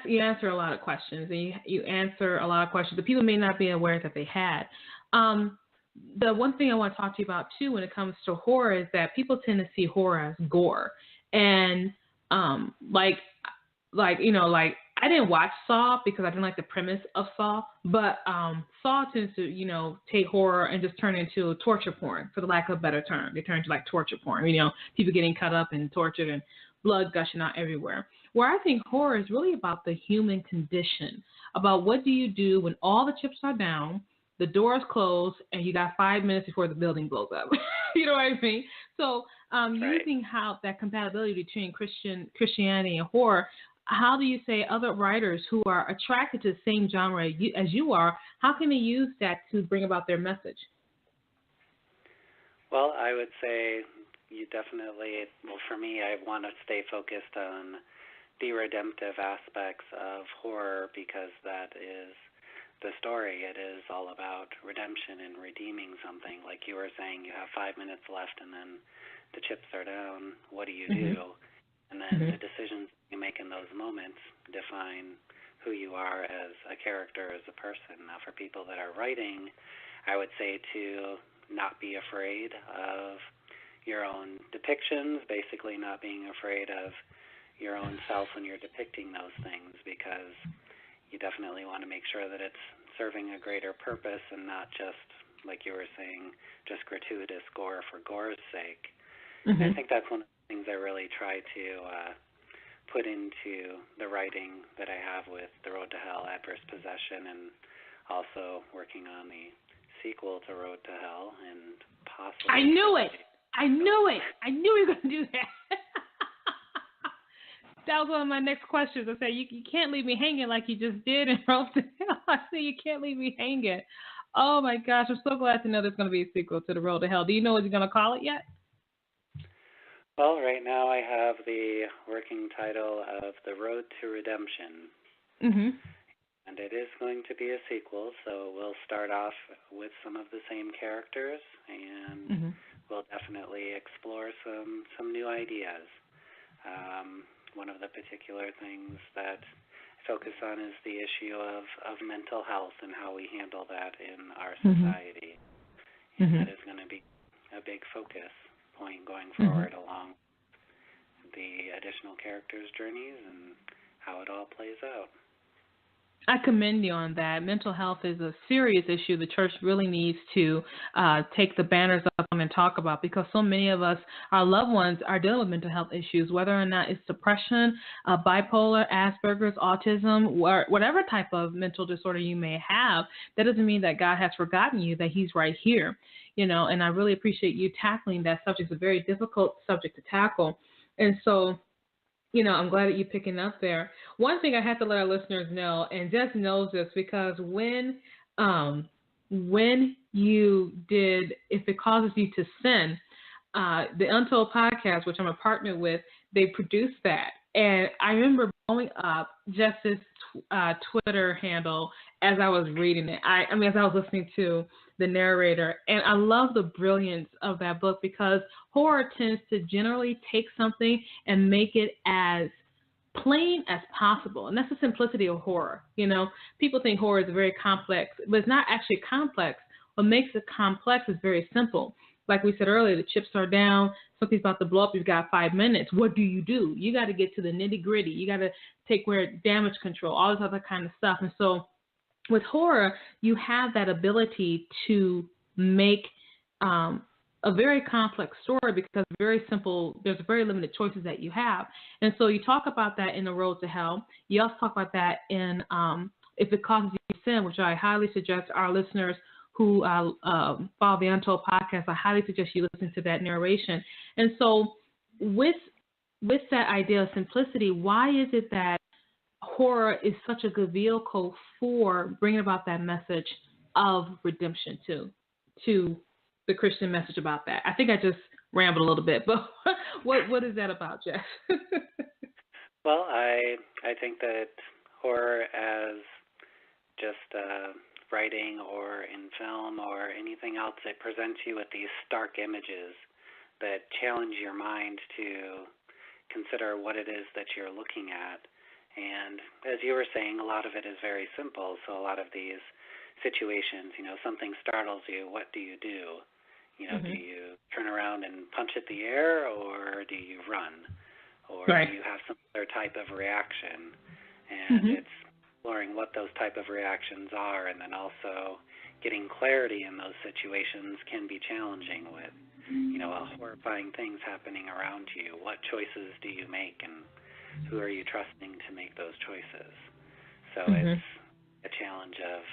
you answer a lot of questions, and you answer a lot of questions that people may not be aware that they had. The one thing I want to talk to you about, too, when it comes to horror is that people tend to see horror as gore. And, I didn't watch Saw because I didn't like the premise of Saw, but Saw tends to, take horror and just turn into torture porn, for the lack of a better term. They turn into, torture porn, people getting cut up and tortured and blood gushing out everywhere. Where I think horror is really about the human condition, about what do you do when all the chips are down, the doors closed, and you got 5 minutes before the building blows up. You know what I mean? So using how that compatibility between Christianity and horror, how do you say other writers who are attracted to the same genre as you are, how can they use that to bring about their message? Well, I would say you definitely, for me, I want to stay focused on the redemptive aspects of horror because that is the story. It is all about redemption and redeeming something. Like you were saying, you have 5 minutes left and then the chips are down. What do you do? And then the decisions you make in those moments define who you are as a character, as a person. Now, for people that are writing, I would say to not be afraid of your own depictions, basically not being afraid of your own self when you're depicting those things, because you definitely want to make sure that it's serving a greater purpose and not just, like you were saying, just gratuitous gore for gore's sake. And I think that's one of the things I really try to put into the writing that I have with The Road to Hell, Adverse Possession, and also working on the sequel to Road to Hell and possibly... I knew it! I knew you were going to do that. That was one of my next questions. I said, you can't leave me hanging like you just did in Road to Hell. I said, you can't leave me hanging. Oh, my gosh. I'm so glad to know there's going to be a sequel to The Road to Hell. Do you know what you're going to call it yet? Well, right now I have the working title of The Road to Redemption. And it is going to be a sequel, so we'll start off with some of the same characters, and we'll definitely explore some new ideas. One of the particular things that I focus on is the issue of mental health and how we handle that in our society. And that is going to be a big focus point going forward along the additional characters' journeys and how it all plays out. I commend you on that. Mental health is a serious issue the church really needs to take the banners up on and talk about, because so many of us, our loved ones, are dealing with mental health issues, whether or not it's depression, bipolar, Asperger's, autism, whatever type of mental disorder you may have. That doesn't mean that God has forgotten you, that he's right here. And I really appreciate you tackling that subject. It's a very difficult subject to tackle. And so, I'm glad that you're picking up there. One thing I have to let our listeners know, and Jess knows this, because when you did If It Causes You to Sin, the Untold podcast, which I'm a partner with, they produced that. And I remember blowing up Jess's Twitter handle as I was reading it. As I was listening to the narrator. And I love the brilliance of that book, because horror tends to generally take something and make it as plain as possible. And that's the simplicity of horror. People think horror is very complex, but it's not actually complex. What makes it complex is very simple. like we said earlier, the chips are down, something's about to blow up, you've got 5 minutes. What do? You got to get to the nitty gritty. You got to take damage control, all this other kind of stuff. And so with horror, you have that ability to make a very complex story because very simple, there's very limited choices that you have. And so you talk about that in The Road to Hell. You also talk about that in If It Causes You Sin, which I highly suggest our listeners who follow the Untold podcast, I highly suggest you listen to that narration. And so with that idea of simplicity, why is it that horror is such a good vehicle for bringing about that message of redemption to the Christian message about that? I think I just rambled a little bit, but what is that about, Jeff? Well, I think that horror as just writing or in film or anything else, it presents you with these stark images that challenge your mind to consider what it is that you're looking at. And as you were saying, a lot of it is very simple. So a lot of these situations, something startles you, what do? Do you turn around and punch at the air, or do you run? Or do you have some other type of reaction? And it's exploring what those type of reactions are, and then also getting clarity in those situations can be challenging with, a horrifying things happening around you. What choices do you make, and who are you trusting to make those choices? So it's a challenge of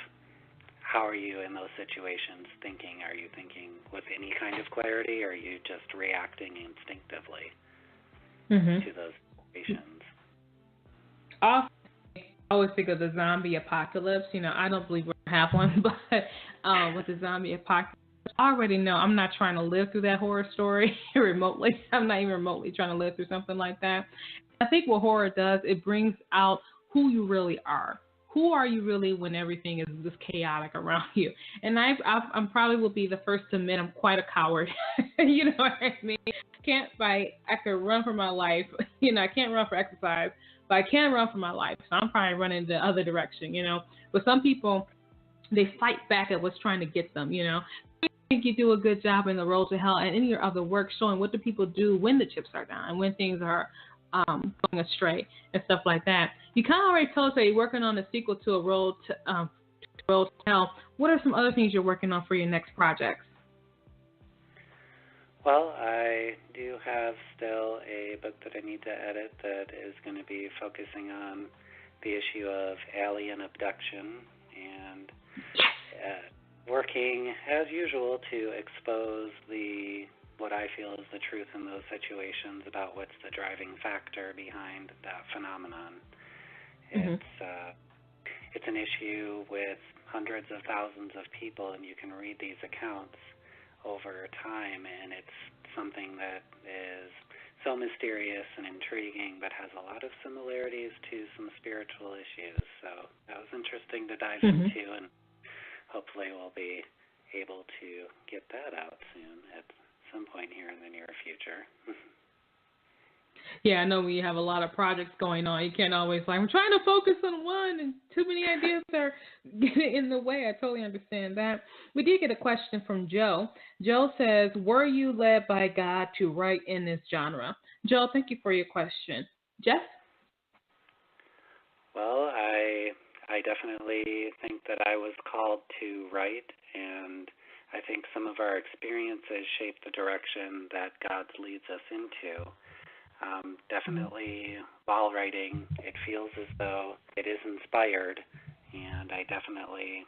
how are you in those situations thinking? Are you thinking with any kind of clarity, or are you just reacting instinctively to those situations? I always think of the zombie apocalypse. I don't believe we're going to have one, but with the zombie apocalypse, I already know I'm not trying to live through that horror story remotely. I'm not even remotely trying to live through something like that. I think what horror does, it brings out who you really are. Who are you really when everything is just chaotic around you? And I'm probably will be the first to admit I'm quite a coward. You know what I mean? I could run for my life. I can't run for exercise, but I can run for my life. So I'm probably running the other direction, But some people, they fight back at what's trying to get them, I think you do a good job in The Road to Hell and in your other work showing what do people do when the chips are down and when things are going astray and stuff like that. You kind of already told us that you're working on a sequel to A Road to Hell. What are some other things you're working on for your next projects? Well, I do have still a book that I need to edit that is going to be focusing on the issue of alien abduction and working, as usual, to expose what I feel is the truth in those situations about what's the driving factor behind that phenomenon. It's an issue with hundreds of thousands of people, and you can read these accounts over time, and it's something that is so mysterious and intriguing, but has a lot of similarities to some spiritual issues. So that was interesting to dive into, and hopefully we'll be able to get that out soon at some point here in the near future. Yeah, I know when you have a lot of projects going on, you can't always I'm trying to focus on one and too many ideas are getting in the way. I totally understand that. We did get a question from Joe. Joe says, were you led by God to write in this genre? Joe, thank you for your question. Jeff? Well, I definitely think that I was called to write, and I think some of our experiences shape the direction that God leads us into. Definitely, while writing, it feels as though it is inspired, and I definitely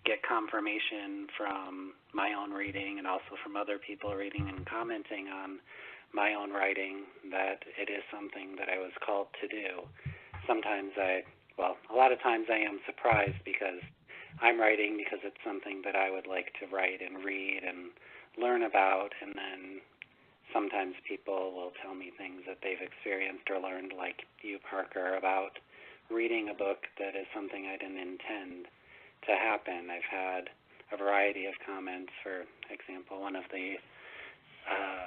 get confirmation from my own reading and also from other people reading and commenting on my own writing that it is something that I was called to do. A lot of times I am surprised because I'm writing because it's something that I would like to write and read and learn about, and then sometimes people will tell me things that they've experienced or learned, like you, Parker, about reading a book that is something I didn't intend to happen. I've had a variety of comments. For example, one of the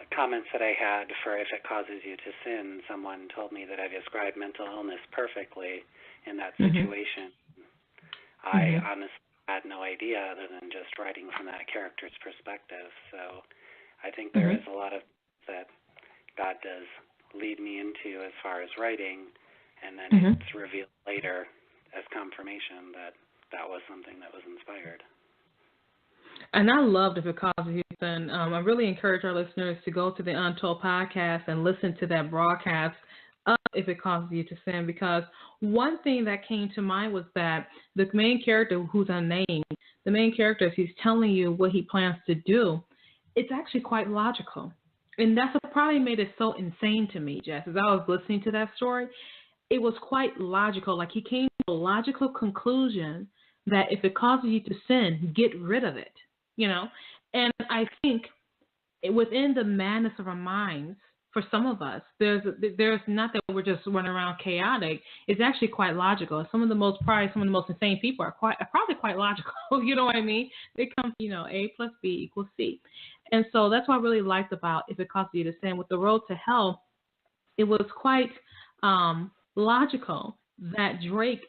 comments that I had for If It Causes You to Sin, someone told me that I described mental illness perfectly in that situation. I honestly had no idea other than just writing from that character's perspective. So I think there is a lot of that God does lead me into as far as writing, and then it's revealed later as confirmation that that was something that was inspired. And I loved If It Causes You to Sin. I really encourage our listeners to go to the Untold podcast and listen to that broadcast of If It Causes You to Sin, because one thing that came to mind was that the main character, who's unnamed, the main character, as he's telling you what he plans to do, it's actually quite logical. And that's what probably made it so insane to me, Jess. As I was listening to that story, it was quite logical. Like, he came to a logical conclusion that if it causes you to sin, get rid of it, you know? And I think within the madness of our minds, for some of us, there's not that we're just running around chaotic. It's actually quite logical. Some of the most insane people are probably quite logical. You know what I mean? They come, A plus B equals C. And so that's what I really liked about If It Causes You to Sin. With The Road to Hell, it was quite logical that Drake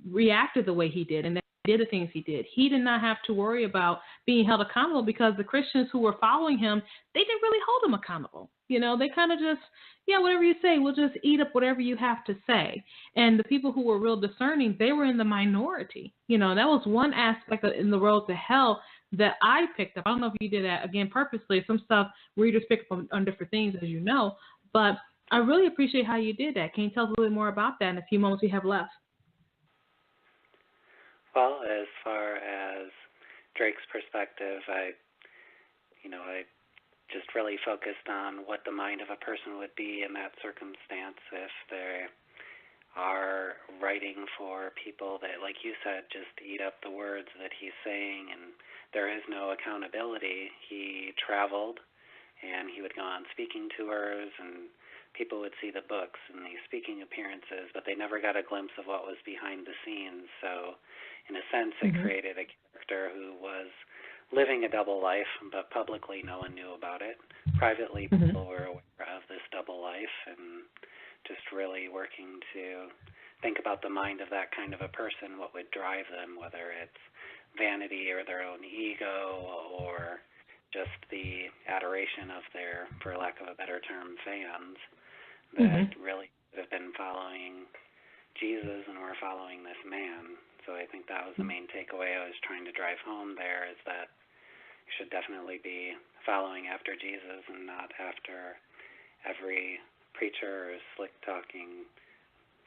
reacted the way he did and that he did the things he did. He did not have to worry about being held accountable because the Christians who were following him, they didn't really hold him accountable. They kind of just, whatever you say, we'll just eat up whatever you have to say. And the people who were real discerning, they were in the minority. That was one aspect in The Road to Hell that I picked up. I don't know if you did that, again, purposely. Some stuff readers pick up on different things, as you know. But I really appreciate how you did that. Can you tell us a little bit more about that in a few moments we have left? Well, as far as Drake's perspective, I just really focused on what the mind of a person would be in that circumstance if they are writing for people that, like you said, just eat up the words that he's saying, and there is no accountability. He traveled, and he would go on speaking tours, and people would see the books and these speaking appearances, but they never got a glimpse of what was behind the scenes. So in a sense, it created a character who was living a double life, but publicly no one knew about it. Privately, people were aware of this double life, and just really working to think about the mind of that kind of a person, what would drive them, whether it's vanity or their own ego or just the adoration of their, for lack of a better term, fans that really have been following Jesus and were following this man. So I think that was the main takeaway I was trying to drive home there, is that you should definitely be following after Jesus and not after every preacher or slick-talking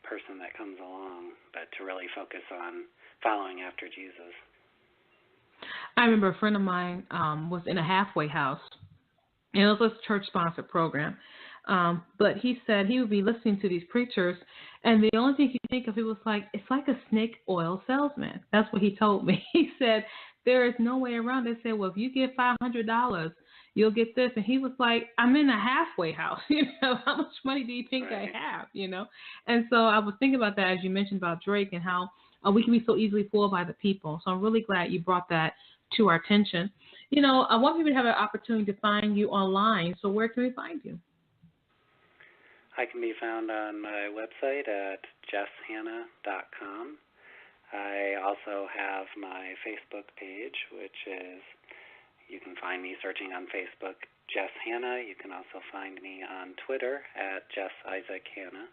person that comes along, but to really focus on following after Jesus. I remember a friend of mine was in a halfway house, and it was a church-sponsored program. But he said he would be listening to these preachers, and the only thing he could think of, it was like, it's like a snake oil salesman. That's what he told me. He said, there is no way around. They said, well, if you give $500, you'll get this. And he was like, I'm in a halfway house. How much money do you think I have? And so I was thinking about that as you mentioned about Drake and how we can be so easily fooled by the people. So I'm really glad you brought that to our attention. I want people to have an opportunity to find you online. So where can we find you? I can be found on my website at jesshannah.com. I also have my Facebook page, which is, you can find me searching on Facebook, Jess Hannah. You can also find me on Twitter at Jess Isaac Hannah.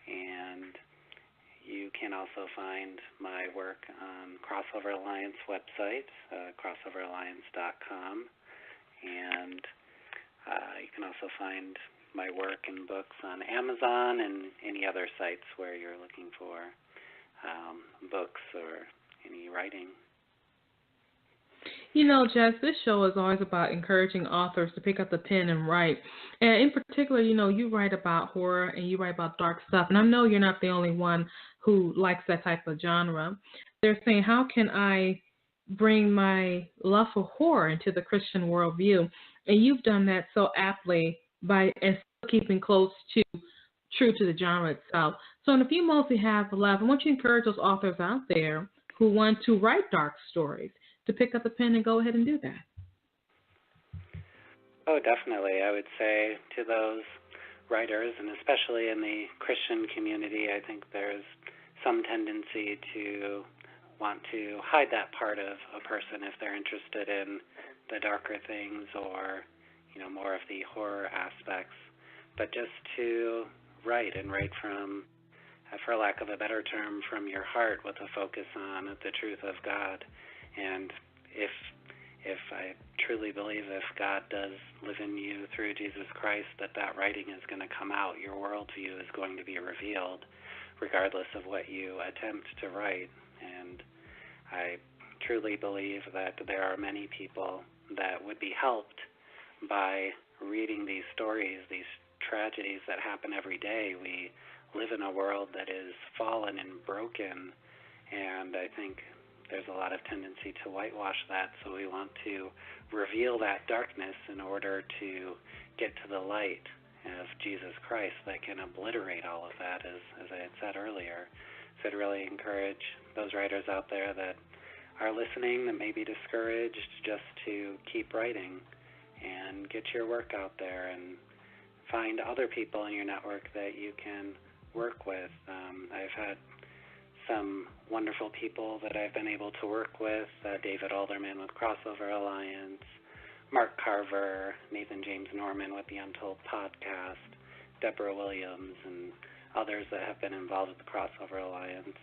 And you can also find my work on Crossover Alliance website, crossoveralliance.com. And you can also find my work and books on Amazon and any other sites where you're looking for books or any writing. Jess, this show is always about encouraging authors to pick up the pen and write. And in particular, you write about horror and you write about dark stuff. And I know you're not the only one who likes that type of genre. They're saying, how can I bring my love for horror into the Christian worldview? And you've done that so aptly by and still keeping true to the genre itself. So in a few moments we have left, I want you to encourage those authors out there who want to write dark stories to pick up the pen and go ahead and do that. Oh, definitely. I would say to those writers, and especially in the Christian community, I think there's some tendency to want to hide that part of a person if they're interested in the darker things or, more of the horror aspects, but just to write from, for lack of a better term, from your heart with a focus on the truth of God. And if I truly believe if God does live in you through Jesus Christ, that writing is going to come out, your worldview is going to be revealed, regardless of what you attempt to write. And I truly believe that there are many people that would be helped by reading these stories, these tragedies that happen every day. We live in a world that is fallen and broken, and I think there's a lot of tendency to whitewash that, so we want to reveal that darkness in order to get to the light of Jesus Christ that can obliterate all of that, as I had said earlier. So I'd really encourage those writers out there that are listening that may be discouraged just to keep writing and get your work out there and find other people in your network that you can work with. I've had some wonderful people that I've been able to work with, David Alderman with Crossover Alliance, Mark Carver, Nathan James Norman with the Untold Podcast, Deborah Williams, and others that have been involved with the Crossover Alliance.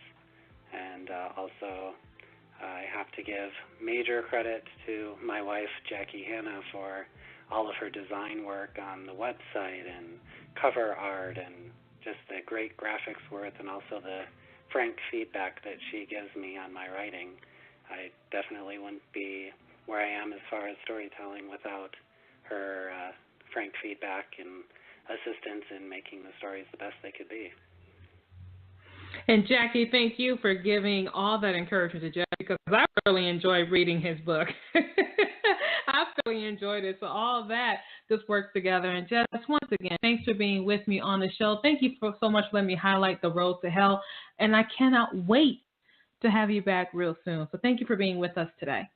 And also I have to give major credit to my wife, Jackie Hanna, for all of her design work on the website and cover art and just the great graphics work, and also the frank feedback that she gives me on my writing. I definitely wouldn't be where I am as far as storytelling without her frank feedback and assistance in making the stories the best they could be. And Jackie, thank you for giving all that encouragement to Jeff, because I really enjoyed reading his book. I really enjoyed it. So all that just works together. And Jess, once again, thanks for being with me on the show. Thank you so much for letting me highlight the road to hell. And I cannot wait to have you back real soon. So thank you for being with us today.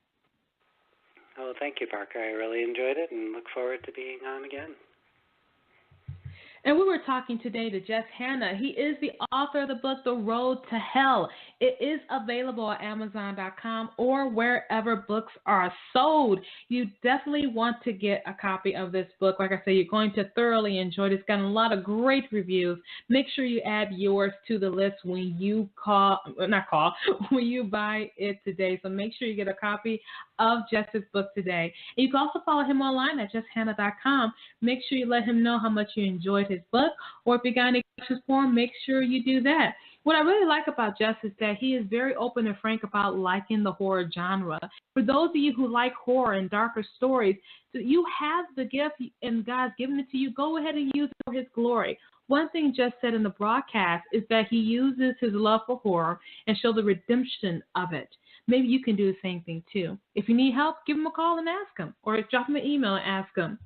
Oh, thank you, Parker. I really enjoyed it and look forward to being on again. And we were talking today to Jess Hanna. He is the author of the book, The Road to Hell. It is available at Amazon.com or wherever books are sold. You definitely want to get a copy of this book. Like I said, you're going to thoroughly enjoy it. It's got a lot of great reviews. Make sure you add yours to the list when you when you buy it today. So make sure you get a copy of Jess's book today. And you can also follow him online at JessHanna.com. Make sure you let him know how much you enjoyed his book, or if you got any questions for him, make sure you do that. What I really like about Jess is that he is very open and frank about liking the horror genre. For those of you who like horror and darker stories, so you have the gift and God's given it to you, go ahead and use it for his glory. One thing Jess said in the broadcast is that he uses his love for horror and show the redemption of it. Maybe you can do the same thing too. If you need help, give him a call and ask him, or drop him an email and ask him.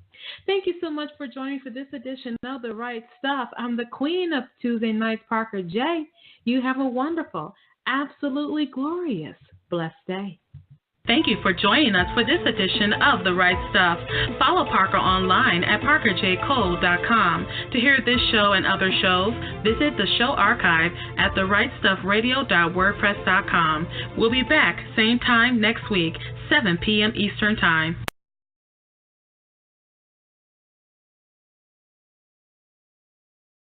Thank you so much for joining for this edition of The Right Stuff. I'm the queen of Tuesday nights, Parker J. You have a wonderful, absolutely glorious, blessed day. Thank you for joining us for this edition of The Right Stuff. Follow Parker online at parkerjcole.com. To hear this show and other shows, visit the show archive at therightstuffradio.wordpress.com. We'll be back same time next week, 7 p.m. Eastern Time.